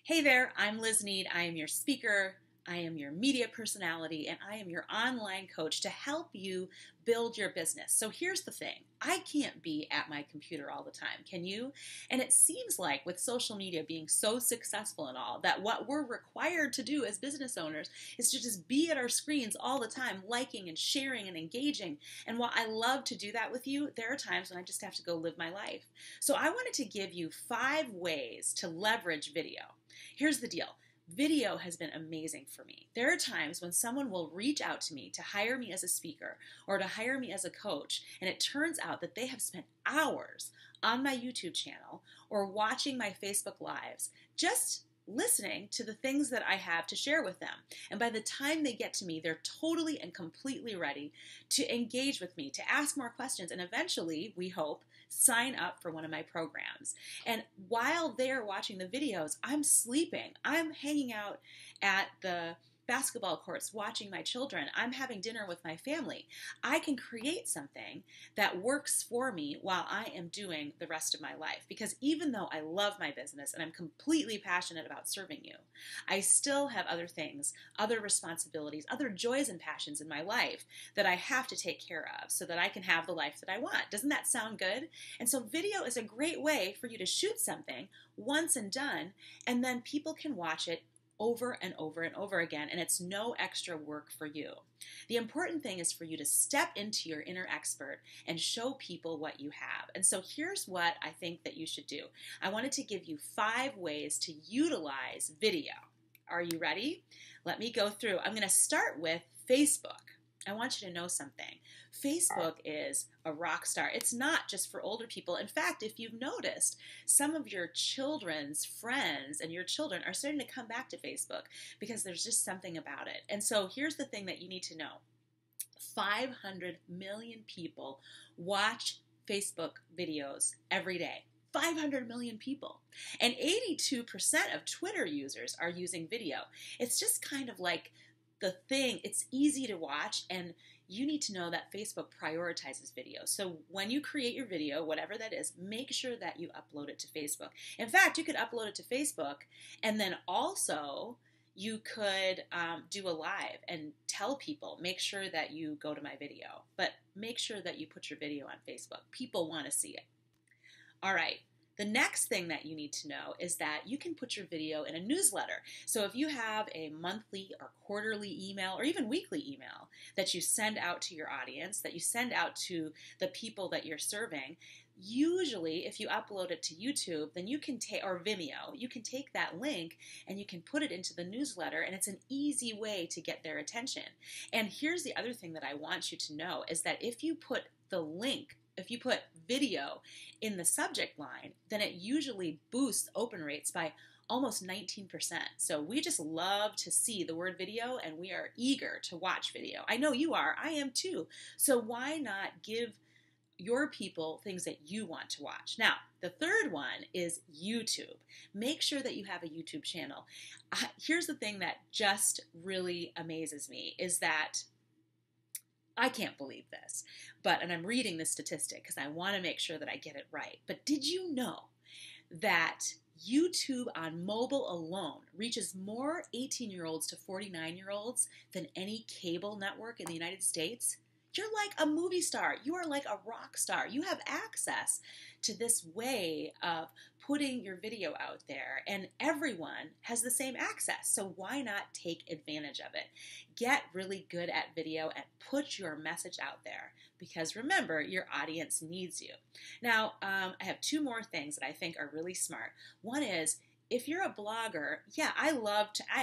Hey there, I'm Liz Nead. I am your speaker, I am your media personality, and I am your online coach to help you build your business. So here's the thing. I can't be at my computer all the time, can you? And it seems like with social media being so successful and all, that what we're required to do as business owners is to just be at our screens all the time, liking and sharing and engaging. And while I love to do that with you, there are times when I just have to go live my life. So I wanted to give you 5 ways to leverage video. Here's the deal. Video has been amazing for me. There are times when someone will reach out to me to hire me as a speaker or to hire me as a coach, and it turns out that they have spent hours on my YouTube channel or watching my Facebook Lives just listening to the things that I have to share with them. And by the time they get to me, they're totally and completely ready to engage with me, to ask more questions, and eventually, we hope, sign up for one of my programs. And while they're watching the videos, I'm sleeping. I'm hanging out at the basketball courts watching my children. I'm having dinner with my family. I can create something that works for me while I am doing the rest of my life. Because even though I love my business and I'm completely passionate about serving you, I still have other things, other responsibilities, other joys and passions in my life that I have to take care of so that I can have the life that I want. Doesn't that sound good? And so video is a great way for you to shoot something once and done, and then people can watch it over and over and over again, and it's no extra work for you. The important thing is for you to step into your inner expert and show people what you have. And so here's what I think that you should do. I wanted to give you 5 ways to utilize video. Are you ready? Let me go through. I'm going to start with Facebook. I want you to know something. Facebook is a rock star. It's not just for older people. In fact, if you've noticed, some of your children's friends and your children are starting to come back to Facebook because there's just something about it. And so here's the thing that you need to know. 500 million people watch Facebook videos every day. 500 million people. And 82% of Twitter users are using video. It's just kind of like the thing, it's easy to watch, and you need to know that Facebook prioritizes video. So when you create your video, whatever that is, make sure that you upload it to Facebook. In fact, you could upload it to Facebook, and then also you could do a live and tell people, make sure that you go to my video, but make sure that you put your video on Facebook. People want to see it. All right. The next thing that you need to know is that you can put your video in a newsletter. So if you have a monthly or quarterly email or even weekly email that you send out to your audience, that you send out to the people that you're serving, usually if you upload it to YouTube, then you can take, or Vimeo, you can take that link and you can put it into the newsletter, and it's an easy way to get their attention. And here's the other thing that I want you to know is that if you put the link, if you put video in the subject line, then it usually boosts open rates by almost 19%. So we just love to see the word video, and we are eager to watch video. I know you are. I am too. So why not give your people things that you want to watch? Now, the third one is YouTube. Make sure that you have a YouTube channel. Here's the thing that just really amazes me is that I can't believe this, and I'm reading this statistic because I want to make sure that I get it right. But did you know that YouTube on mobile alone reaches more 18-year-olds to 49-year-olds than any cable network in the United States? You're like a movie star. You are like a rock star. You have access to this way of putting your video out there, and everyone has the same access. So why not take advantage of it? Get really good at video and put your message out there, because remember, your audience needs you. Now, I have 2 more things that I think are really smart. One is, if you're a blogger, yeah, I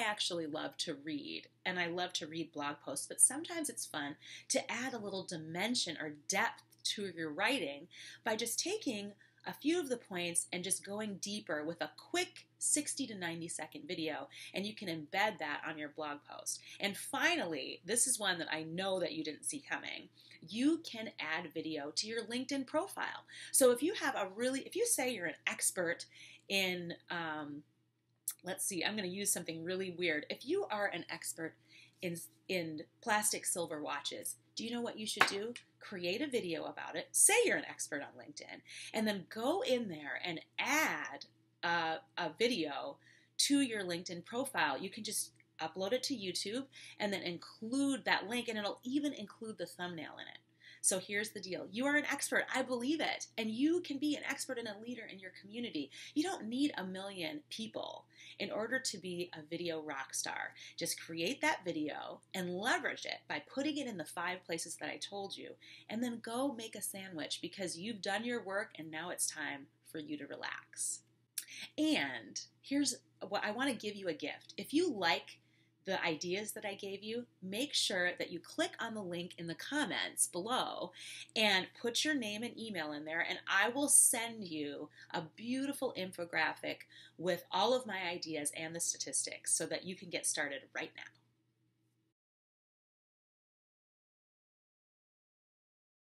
actually love to read, and I love to read blog posts, but sometimes it's fun to add a little dimension or depth to your writing by just taking a few of the points and just going deeper with a quick 60 to 90 second video, and you can embed that on your blog post. And finally, this is one that I know that you didn't see coming. You can add video to your LinkedIn profile. So if you say you're an expert in, let's see, I'm going to use something really weird. If you are an expert in plastic silver watches, do you know what you should do? Create a video about it. Say you're an expert on LinkedIn, and then go in there and add a video to your LinkedIn profile. You can just upload it to YouTube and then include that link, and it'll even include the thumbnail in it. So here's the deal. You are an expert. I believe it. And you can be an expert and a leader in your community. You don't need 1 million people in order to be a video rock star. Just create that video and leverage it by putting it in the 5 places that I told you. And then go make a sandwich, because you've done your work and now it's time for you to relax. And here's what I want to give you: a gift. If you like the ideas that I gave you, make sure that you click on the link in the comments below and put your name and email in there, and I will send you a beautiful infographic with all of my ideas and the statistics so that you can get started right now.